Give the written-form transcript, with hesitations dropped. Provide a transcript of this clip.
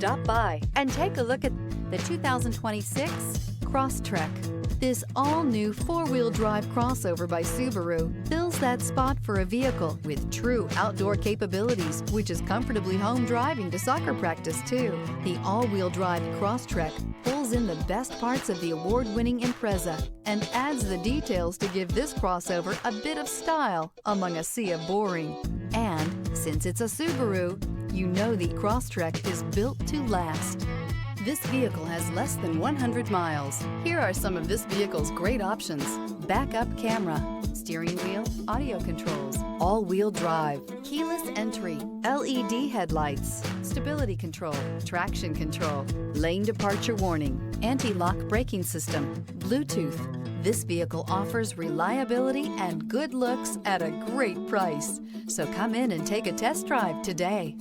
Stop by and take a look at the 2026 Crosstrek. This all-new four-wheel drive crossover by Subaru fills that spot for a vehicle with true outdoor capabilities, which is comfortably home driving to soccer practice too. The all-wheel drive Crosstrek pulls in the best parts of the award-winning Impreza and adds the details to give this crossover a bit of style among a sea of boring. And since it's a Subaru, you know the Crosstrek is built to last. This vehicle has less than 100 miles. Here are some of this vehicle's great options: backup camera, steering wheel audio controls, all-wheel drive, keyless entry, LED headlights, stability control, traction control, lane departure warning, anti-lock braking system, Bluetooth. This vehicle offers reliability and good looks at a great price. So come in and take a test drive today.